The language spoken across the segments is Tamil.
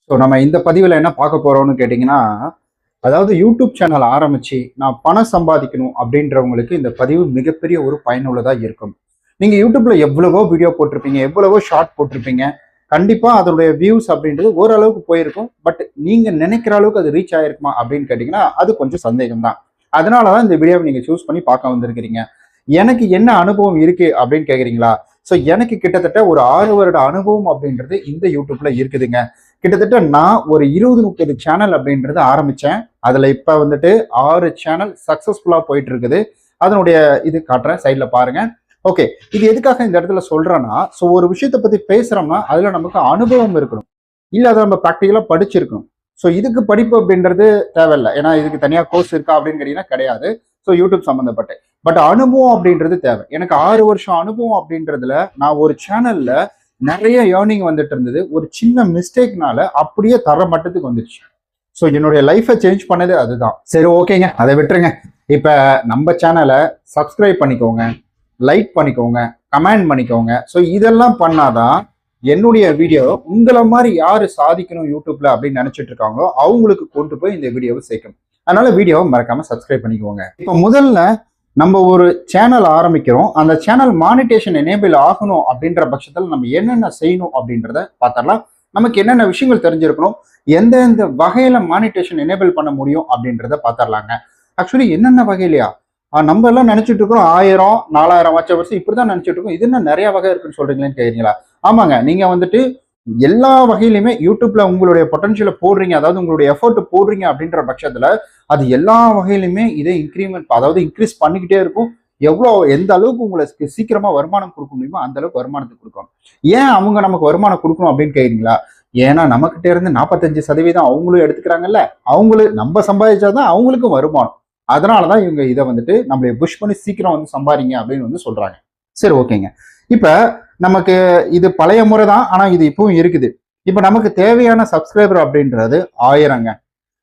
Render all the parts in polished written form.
ஸோ நம்ம இந்த பதிவில் என்ன பார்க்க போறோம்னு கேட்டிங்கன்னா, அதாவது யூடியூப் சேனல் ஆரம்பிச்சு நான் பணம் சம்பாதிக்கணும் அப்படின்றவங்களுக்கு இந்த பதிவு மிகப்பெரிய ஒரு பயனுள்ளதா இருக்கும். நீங்க யூடியூப்ல எவ்வளவோ வீடியோ போட்டிருப்பீங்க, எவ்வளவோ ஷார்ட் போட்டிருப்பீங்க. கண்டிப்பா அதனுடைய வியூஸ் அப்படின்றது ஓரளவுக்கு போயிருக்கும். பட் நீங்க நினைக்கிற அளவுக்கு அது ரீச் ஆயிருக்குமா அப்படின்னு கேட்டிங்கன்னா, அது கொஞ்சம் சந்தேகம் தான். அதனால தான் இந்த வீடியோவை நீங்க சூஸ் பண்ணி பார்க்க வந்திருக்கிறீங்க. எனக்கு என்ன அனுபவம் இருக்கு அப்படின்னு கேட்குறீங்களா? ஸோ எனக்கு கிட்டத்தட்ட ஒரு 6 வருட அனுபவம் அப்படின்றது இந்த யூடியூப்ல இருக்குதுங்க. கிட்டத்தட்ட நான் ஒரு 20-30 சேனல் அப்படின்றது ஆரம்பிச்சேன். அதுல இப்ப வந்துட்டு 6 சேனல் சக்சஸ்ஃபுல்லா போயிட்டு இருக்குது. அதனுடைய இது காட்டுறேன், சைட்ல பாருங்க. ஓகே, இது எதுக்காக இந்த இடத்துல சொல்றேன்னா, ஸோ ஒரு விஷயத்தை பத்தி பேசுறோம்னா அதுல நமக்கு அனுபவம் இருக்கணும், இல்ல அதை நம்ம ப்ராக்டிக்கலா படிச்சிருக்கணும். ஸோ இதுக்கு படிப்பு அப்படின்றது தேவையில்லை, ஏன்னா இதுக்கு தனியா கோர்ஸ் இருக்கா அப்படின்னு கேட்டீங்கன்னா கிடையாது. ஸோ யூடியூப் சம்மந்தப்பட்ட பட் அனுபவம் அப்படின்றது தேவை. எனக்கு 6 வருஷம் அனுபவம் அப்படின்றதுல நான் ஒரு சேனல்ல நிறைய ஏர்னிங் வந்துட்டு இருந்தது. ஒரு சின்ன மிஸ்டேக்னால அப்படியே தர மட்டத்துக்கு வந்துருச்சு. ஸோ என்னுடைய லைஃபை சேஞ்ச் பண்ணது அதுதான். சரி, ஓகேங்க, அதை விட்டுருங்க. இப்போ நம்ம சேனலை சப்ஸ்கிரைப் பண்ணிக்கோங்க, லைக் பண்ணிக்கோங்க, கமெண்ட் பண்ணிக்கோங்க. ஸோ இதெல்லாம் பண்ணாதான் என்னுடைய வீடியோ உங்களை மாதிரி யாரு சாதிக்கணும் யூடியூப்ல அப்படின்னு நினைச்சிட்டு இருக்காங்களோ அவங்களுக்கு கொண்டு போய் இந்த வீடியோவை சேர்க்கணும். அதனால வீடியோவை மறக்காம சப்ஸ்கிரைப் பண்ணிக்கோங்க. இப்போ முதல்ல நம்ம ஒரு சேனல் ஆரம்பிக்கிறோம். அந்த சேனல் மானிட்டேஷன் எனேபிள் ஆகணும் அப்படின்ற பட்சத்தில் நம்ம என்னென்ன செய்யணும் அப்படின்றத பார்த்துடலாம். நமக்கு என்னென்ன விஷயங்கள் தெரிஞ்சிருக்கணும், எந்தெந்த வகையில மானிட்டேஷன் எனேபிள் பண்ண முடியும் அப்படின்றத பார்த்துடலாங்க. ஆக்சுவலி என்னென்ன வகையிலையா நம்ம எல்லாம் நினைச்சிட்டு இருக்கோம் 1000 4000 வாட்ச் ஹவர்ஸ் இப்படிதான் நினைச்சிட்டு இருக்கோம். இது என்ன நிறைய வகை இருக்குன்னு சொல்றீங்களேன்னு கேட்குறீங்களா? ஆமாங்க, நீங்க வந்துட்டு எல்லா வகையிலுமே யூடியூப்ல உங்களுடைய பொட்டன்ஷியலை போடுறீங்க, அதாவது உங்களுடைய எஃபர்ட் போடுறீங்க அப்படின்ற பட்சத்துல அது எல்லா வகையிலுமே இதே இன்க்ரிமெண்ட், அதாவது இன்க்ரீஸ் பண்ணிக்கிட்டே இருக்கும். எந்த அளவுக்கு உங்களுக்கு சீக்கிரமா வருமானம் கொடுக்க முடியுமோ அந்த அளவுக்கு வருமானத்தை கொடுக்கும். ஏன் அவங்க நமக்கு வருமானம் கொடுக்கணும் அப்படின்னு கேட்குறீங்களா? ஏன்னா நம்மகிட்ட இருந்து 45% அவங்களும் எடுத்துக்கிறாங்கல்ல, அவங்களும் நம்ம சம்பாதிச்சாதான் அவங்களுக்கும் வருமானம். அதனாலதான் இவங்க இதை வந்துட்டு நம்மளை புஷ் பண்ணி சீக்கிரம் வந்து சம்பாதிங்க அப்படின்னு வந்து சொல்றாங்க. சரி, ஓகேங்க. இப்ப நமக்கு இது பழைய முறை தான், ஆனா இது இப்பவும் இருக்குது. இப்ப நமக்கு தேவையான சப்ஸ்கிரைபர் அப்படின்றது 1000ங்க.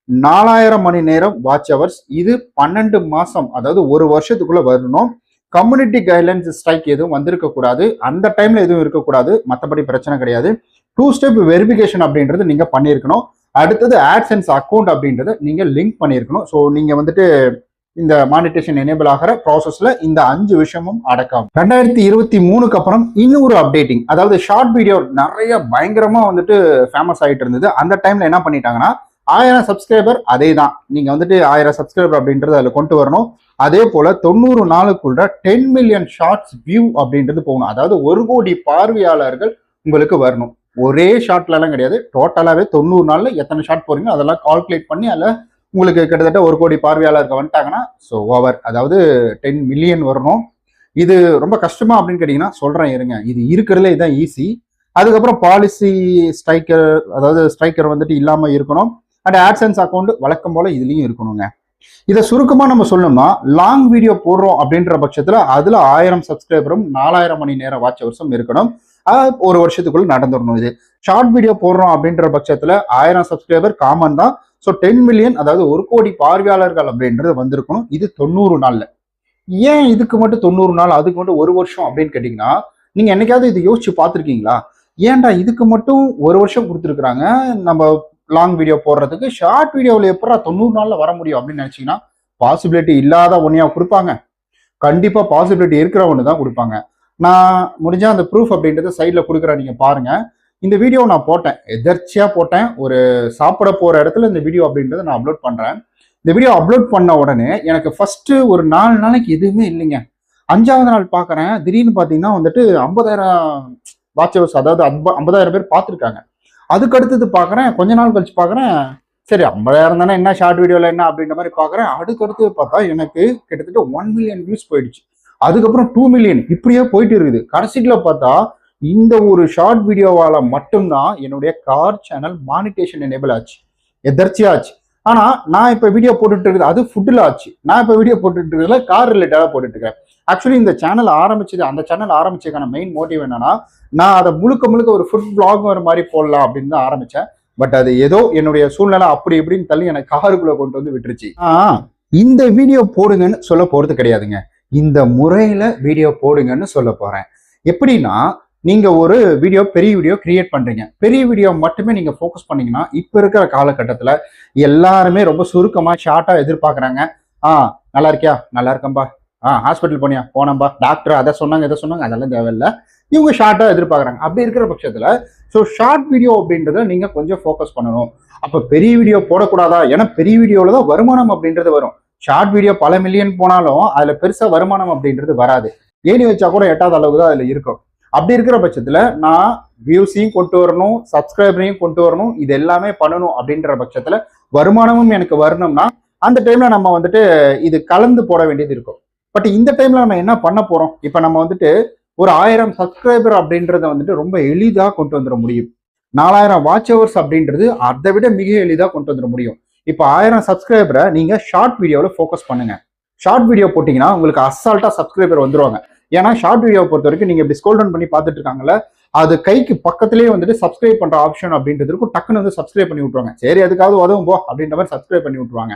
4000 மணி நேரம் வாட்ச் ஹவர்ஸ். இது 12 மாசம், அதாவது ஒரு வருஷத்துக்குள்ள வரணும். கம்யூனிட்டி கைட்லைன்ஸ் ஸ்ட்ரைக் எதுவும் வந்திருக்க கூடாது, அந்த டைம்ல எதுவும் இருக்கக்கூடாது. மற்றபடி பிரச்சனை கிடையாது. 2 ஸ்டெப் வெரிஃபிகேஷன் அப்படின்றது நீங்க பண்ணியிருக்கணும். அடுத்தது ஆட்சென்ஸ் அக்கௌண்ட் அப்படின்றத நீங்க லிங்க் பண்ணியிருக்கணும். ஸோ நீங்க வந்துட்டு இந்த மானிட்டேஷன் எனேபிள் ஆகிற ப்ராசஸ்ல இந்த 5 விஷயமும் அடக்கம். 2023க்கு அப்புறம் இன்னொரு அப்டேட்டிங், அதாவது ஷார்ட் வீடியோ நிறைய பயங்கரமா வந்துட்டு ஃபேமஸ் ஆகிட்டு இருந்தது. அந்த டைம்ல என்ன பண்ணிட்டாங்கன்னா 1000 சப்ஸ்கிரைபர், அதே தான் நீங்க வந்துட்டு 1000 சப்ஸ்கிரைபர் அப்படின்றது அதில் கொண்டு வரணும். அதே போல 90 நாளுக்குள்ள 10 மில்லியன் ஷார்ட்ஸ் வியூ அப்படின்றது போகணும். அதாவது 1 கோடி பார்வையாளர்கள் உங்களுக்கு வரணும். ஒரே ஷார்ட்ல எல்லாம் கிடையாது, டோட்டலாவே 90 நாள்ல எத்தனை ஷார்ட் போறீங்க அதெல்லாம் கால்குலேட் பண்ணி அதில் உங்களுக்கு கிட்டத்தட்ட 1 கோடி பார்வையாளர்கள் வந்துட்டாங்கன்னா ஸோ ஓவர், அதாவது 10 மில்லியன் வரணும். இது ரொம்ப கஷ்டமா அப்படின்னு கேட்டீங்கன்னா சொல்றேன் இருங்க. இது இருக்கிறதுல இதுதான் ஈஸி. அதுக்கப்புறம் பாலிசி ஸ்ட்ரைக்கர், அதாவது ஸ்ட்ரைக்கர் வந்துட்டு இல்லாம இருக்கணும். அண்ட் ஆட்சென்ஸ் அக்கௌண்ட் வழக்கம் போல இதுலயும் இருக்கணுங்க. இதை சுருக்கமா நம்ம சொல்லணும்னா, லாங் வீடியோ போடுறோம் அப்படின்ற பட்சத்துல அதுல 1000 சப்ஸ்கிரைபரும் 4000 மணி நேரம் வாட்ச் ஹவர்ஸும் இருக்கணும். ஒரு வருஷத்துக்குள்ள நடந்துடணும். இது ஷார்ட் வீடியோ போடுறோம் அப்படின்ற பட்சத்துல 1000 சப்ஸ்கிரைபர் காமன் தான். ஸோ 10 மில்லியன், அதாவது 1 கோடி பார்வையாளர்கள் அப்படின்றது வந்திருக்கணும். இது 90 நாள்ல. ஏன் இதுக்கு மட்டும் 90 நாள், அதுக்கு மட்டும் 1 வருஷம் அப்படின்னு கேட்டீங்கன்னா, நீங்க என்னைக்காவது இது யோசிச்சு பார்த்துருக்கீங்களா? ஏன்டா இதுக்கு மட்டும் 1 வருஷம் கொடுத்துருக்குறாங்க நம்ம லாங் வீடியோ போடுறதுக்கு, ஷார்ட் வீடியோவில் எப்படா 90 நாள்ல வர முடியும் அப்படின்னு நினைச்சீங்கன்னா, பாசிபிலிட்டி இல்லாத ஒன்னையா கொடுப்பாங்க? கண்டிப்பா பாசிபிலிட்டி இருக்கிற ஒன்று தான் கொடுப்பாங்க. நான் முடிஞ்சா அந்த ப்ரூஃப் அப்படின்றத சைட்ல கொடுக்குறேன், நீங்க பாருங்க. இந்த வீடியோ நான் போட்டேன், எதர்ச்சியா போட்டேன். ஒரு சாப்பிட போற இடத்துல இந்த வீடியோ அப்படின்றத நான் அப்லோட் பண்றேன். இந்த வீடியோ அப்லோட் பண்ண உடனே எனக்கு ஃபர்ஸ்ட் ஒரு 4 நாளைக்கு எதுவுமே இல்லைங்க. 5ஆவது நாள் பாக்குறேன், திடீர்னு பாத்தீங்கன்னா வந்துட்டு 50,000 வாட்ச் ஹவர்ஸ், அதாவது 50,000 பேர் பார்த்துருக்காங்க. அதுக்கு அடுத்தது பாக்குறேன், கொஞ்ச நாள் கழிச்சு பாக்குறேன், சரி 50,000 தானே, என்ன ஷார்ட் வீடியோல என்ன அப்படின்ற மாதிரி பாக்குறேன். அதுக்கு அடுத்து பார்த்தா எனக்கு கிட்டத்தட்ட 1 மில்லியன் வியூஸ் போயிடுச்சு. அதுக்கப்புறம் 2 மில்லியன், இப்படியே போயிட்டு இருக்குது. கடைசியில பார்த்தா இந்த ஒரு ஷார்ட் வீடியோவால மட்டும்தான் என்னுடைய கார் சேனல் மானிட்டேஷன் எனேபிள் ஆச்சு, எதர்ச்சியா ஆச்சு. ஆனா நான் இப்ப வீடியோ போட்டுட்டு இருக்குது அது ஃபுட்ல ஆச்சு. நான் இப்ப வீடியோ போட்டுட்டு இருக்கிறதுல கார் ரிலேட்டடா போட்டுட்டு இருக்கேன். ஆக்சுவலி இந்த சேனல் ஆரம்பிச்சது, அந்த சேனல் ஆரம்பிச்சதுக்கான மெயின் மோட்டிவ் என்னன்னா, நான் அதை முழுக்க ஒரு ஃபுட் பிளாக் வர மாதிரி போடலாம் அப்படின்னு தான் ஆரம்பிச்சேன். பட் அது ஏதோ என்னுடைய சூழ்நிலை அப்படி இப்படின்னு தள்ளி எனக்கு காருக்குள்ள கொண்டு வந்து விட்டுருச்சு. இந்த வீடியோ போடுங்கன்னு சொல்ல போறது கிடையாதுங்க, இந்த முறையில வீடியோ போடுங்கன்னு சொல்ல போறேன். எப்படின்னா, நீங்க ஒரு வீடியோ பெரிய வீடியோ கிரியேட் பண்றீங்க. பெரிய வீடியோ மட்டுமே நீங்க ஃபோக்கஸ் பண்ணீங்கன்னா, இப்ப இருக்கிற காலகட்டத்துல எல்லாருமே ரொம்ப சுருக்கமா, ஷார்ட்டா எதிர்பார்க்குறாங்க. ஆ நல்லா இருக்கியா? நல்லா இருக்கேன்பா. ஹாஸ்பிட்டல் போனியா? போனேன்பா. டாக்டர் அத சொன்னாங்க, இத சொன்னாங்க. அதெல்லாம் தேவையில்ல. இவங்க ஷார்ட்டா எதிர்பார்க்குறாங்க. அப்படி இருக்கிற பட்சத்துல, ஸோ ஷார்ட் வீடியோ அப்படின்றத நீங்க கொஞ்சம் ஃபோக்கஸ் பண்ணணும். அப்ப பெரிய வீடியோ போடக்கூடாதா? ஏன்னா பெரிய வீடியோல தான் வருமானம் அப்படின்றது வரும். ஷார்ட் வீடியோ பல மில்லியன் போனாலும் அதுல பெருசா வருமானம் அப்படின்றது வராது. ஏணி வச்சா கூட எட்டாத அளவுக்கு தான் அதுல இருக்கும். அப்படி இருக்கிற பட்சத்துல நான் வியூஸையும் கொண்டு வரணும், சப்ஸ்கிரைபரையும் கொண்டு வரணும், இது எல்லாமே பண்ணணும் அப்படின்ற பட்சத்துல வருமானமும் எனக்கு வரணும்னா அந்த டைம்ல நம்ம வந்துட்டு இது கலந்து போட வேண்டியது இருக்கும். பட் இந்த டைம்ல நம்ம என்ன பண்ண போறோம்? இப்ப நம்ம வந்துட்டு ஒரு 1000 சப்ஸ்கிரைபர் அப்படின்றத வந்துட்டு ரொம்ப எளிதா கொண்டு வந்துட முடியும். 4000 வாட்ச் ஹவர்ஸ் அப்படின்றது அதை விட மிக எளிதா கொண்டு வந்துட முடியும். இப்ப 1000 சப்ஸ்கிரைபரை நீங்க ஷார்ட் வீடியோல ஃபோக்கஸ் பண்ணுங்க. ஷார்ட் வீடியோ போட்டீங்கன்னா உங்களுக்கு அசால்ட்டா சப்ஸ்கிரைபர் வந்துருவாங்க. ஏன்னா ஷார்ட் வீடியோவை பொறுத்த வரைக்கும் நீங்க இப்படி ஸ்க்ரோல் டவுன் பண்ணி பார்த்துட்டு இருக்காங்கல்ல, அது கைக்கு பக்கத்திலேயே வந்துட்டு சப்ஸ்கிரைப் பண்ற ஆப்ஷன் அப்படின்றது இருக்கும். டக்குன்னு வந்து சப்ஸ்கிரைப் பண்ணி விட்டுருவாங்க. சரி அதுக்காவது உதவும் போ அப்படின்ற மாதிரி சப்ஸ்கிரைப் பண்ணி விட்டுருவாங்க.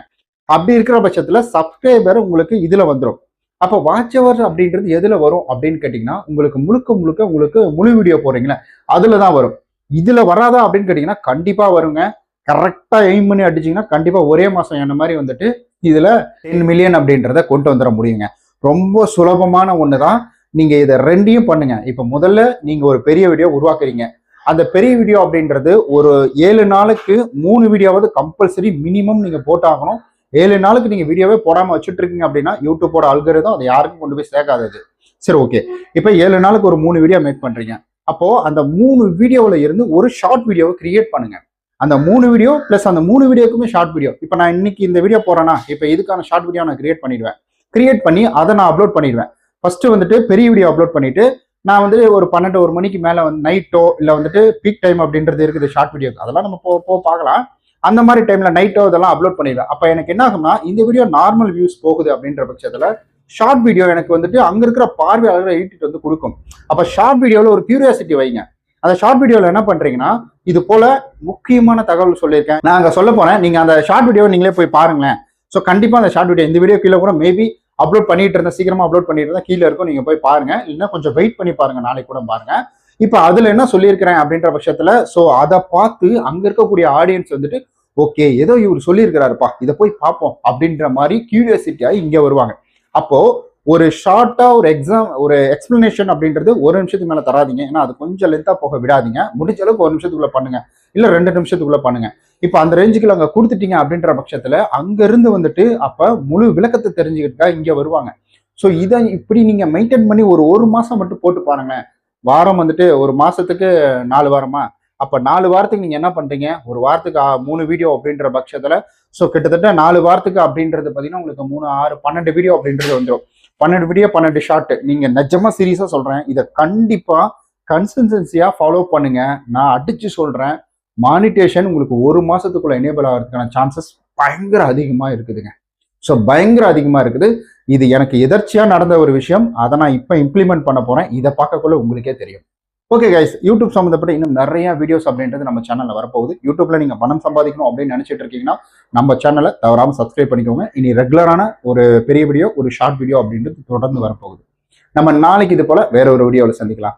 அப்படி இருக்கிற பட்சத்துல சப்ஸ்கிரைபர் உங்களுக்கு இதுல வந்துடும். அப்போ வாட்ச் ஹவர் அப்படின்றது எதுல வரும் அப்படின்னு கேட்டீங்கன்னா, உங்களுக்கு முழுக்க முழுக்க உங்களுக்கு முழு வீடியோ போடுறீங்களா அதுல தான் வரும். இதுல வராதா அப்படின்னு கேட்டீங்கன்னா கண்டிப்பா வருங்க. கரெக்டா எய்ம் பண்ணி அடிச்சீங்கன்னா கண்டிப்பா ஒரே மாசம் என்ன மாதிரி வந்துட்டு இதுல 10 மில்லியன் அப்படின்றத கொண்டு வந்துட முடியுங்க. ரொம்ப சுலபமான ஒண்ணுதான். நீங்க இதை ரெண்டையும் பண்ணுங்க. இப்ப முதல்ல நீங்க ஒரு பெரிய வீடியோ உருவாக்குறீங்க. அந்த பெரிய வீடியோ அப்படின்றது ஒரு 7 நாளுக்கு 3 வீடியோவாவது கம்பல்சரி மினிமம் நீங்க போட்டாகணும். 7 நாளுக்கு நீங்க வீடியோவே போடாம வச்சுட்டு இருக்கீங்க அப்படின்னா யூடியூபோட அல்கரிதம் அதை யாருக்கும் கொண்டு போய் சேர்க்காதது. சரி ஓகே. இப்ப 7 நாளுக்கு ஒரு 3 வீடியோ மேக் பண்றீங்க. அப்போ அந்த 3 வீடியோல இருந்து ஒரு ஷார்ட் வீடியோவை கிரியேட் பண்ணுங்க. அந்த 3 வீடியோ பிளஸ் அந்த 3 வீடியோக்குமே ஷார்ட் வீடியோ. இப்போ நான் இன்னைக்கு இந்த வீடியோ போறேன்னா இப்போ இதுக்கான ஷார்ட் வீடியோ நான் கிரியேட் பண்ணிடுவேன். கிரியேட் பண்ணி அதை நான் அப்லோட் பண்ணிடுவேன். ஃபர்ஸ்ட் வந்துட்டு பெரிய வீடியோ அப்லோட் பண்ணிட்டு நான் வந்து ஒரு 12 1 மணிக்கு மேல வந்து நைட்டோ இல்லை வந்துட்டு பீக் டைம் அப்படின்றது இருக்குது ஷார்ட் வீடியோ, அதெல்லாம் நம்ம போ பார்க்கலாம். அந்த மாதிரி டைம்ல நைட்டோ இதெல்லாம் அப்லோட் பண்ணிடுவேன். அப்போ எனக்கு என்ன ஆகும்னா இந்த வீடியோ நார்மல் வியூஸ் போகுது அப்படின்ற பட்சத்துல ஷார்ட் வீடியோ எனக்கு வந்துட்டு அங்க இருக்கிற பார்வையாளர்களை ஈட்டிட்டு வந்து கொடுக்கும். அப்ப ஷார்ட் வீடியோல ஒரு கியூரியாசிட்டி வைங்க. அந்த ஷார்ட் வீடியோல என்ன பண்றீங்கன்னா இது போல முக்கியமான தகவல் சொல்லியிருக்கேன். நான் அங்க சொல்ல போனேன், நீங்க அந்த ஷார்ட் வீடியோ நீங்களே போய் பாருங்களேன். ஸோ கண்டிப்பா அந்த ஷார்ட் வீடியோ இந்த வீடியோ கீழே கூட மேபி அப்லோட் பண்ணிட்டு இருந்தேன், சீக்கிரமா அப்லோட் பண்ணிட்டு இருந்தா கீழே இருக்கும், நீங்க போய் பாருங்க. இல்லைன்னா கொஞ்சம் வெயிட் பண்ணி பாருங்க, நாளைக்கு கூட பாருங்க. இப்ப அதுல என்ன சொல்லியிருக்கிறேன் அப்படின்ற பட்சத்துல ஸோ அதை பார்த்து அங்க இருக்கக்கூடிய ஆடியன்ஸ் வந்துட்டு ஓகே ஏதோ இவர் சொல்லியிருக்கிறாருப்பா இதை போய் பார்ப்போம் அப்படின்ற மாதிரி கியூரியாசிட்டியா இங்க வருவாங்க. அப்போ ஒரு ஷார்ட்டா ஒரு எக்ஸ்பிளனேஷன் அப்படின்றது 1 நிமிஷத்துக்கு மேல தராதிங்க. ஏன்னா அது கொஞ்சம் லென்த்தா போக விடாதீங்க. முடிஞ்ச அளவுக்கு 1 நிமிஷத்துக்குள்ள பண்ணுங்க, இல்ல 2 நிமிஷத்துக்குள்ள பண்ணுங்க. இப்ப அந்த ரேஞ்சுக்குள்ள அங்க கொடுத்துட்டீங்க அப்படின்ற பட்சத்துல அங்க இருந்து வந்துட்டு அப்ப முழு விளக்கத்தை தெரிஞ்சுக்கிட்டா இங்க வருவாங்க. ஸோ இதை இப்படி நீங்க மெயின்டைன் பண்ணி ஒரு மாசம் மட்டும் போட்டு பாருங்களேன். வாரம் வந்துட்டு ஒரு மாசத்துக்கு 4 வாரமா, அப்ப 4 வாரத்துக்கு நீங்க என்ன பண்றீங்க, ஒரு வாரத்துக்கு 3 வீடியோ அப்படின்ற பட்சத்துல ஸோ கிட்டத்தட்ட 4 வாரத்துக்கு அப்படின்றது பாத்தீங்கன்னா உங்களுக்கு 3 6 12 வீடியோ அப்படின்றது வந்துடும். 12 வீடியோ 12 ஷார்ட். நீங்க நிஜமா சீரியஸா சொல்றேன், இதை கண்டிப்பா கன்சிஸ்டன்சியா ஃபாலோ பண்ணுங்க. நான் அடிச்சு சொல்றேன், மானிட்டேஷன் உங்களுக்கு 1 மாசத்துக்குள்ள எனேபிள் ஆகிறதுக்கான சான்சஸ் பயங்கர அதிகமா இருக்குதுங்க. ஸோ பயங்கர அதிகமா இருக்குது. இது எனக்கு எதர்ச்சியா நடந்த ஒரு விஷயம். அதை நான் இப்போ இம்ப்ளிமெண்ட் பண்ண போறேன். இதை பார்க்கக்குள்ள உங்களுக்கே தெரியும். ஓகே கைஸ், யூடியூப் சம்மந்தப்பட்ட இன்னும் நிறைய வீடியோஸ் அப்படின்றது நம்ம சேனல்ல வரப்போகுது. யூடியூப்ல நீங்க பணம் சம்பாதிக்கணும் அப்படின்னு நினைச்சிட்டு இருக்கீங்கன்னா நம்ம சேனலை தவறாம சப்ஸ்கிரைப் பண்ணிக்கோங்க. இனி ரெகுலரான ஒரு பெரிய வீடியோ ஒரு ஷார்ட் வீடியோ அப்படின்றது தொடர்ந்து வரப்போகுது. நம்ம நாளைக்கு இது போல வேற ஒரு வீடியோவில் சந்திக்கலாம்.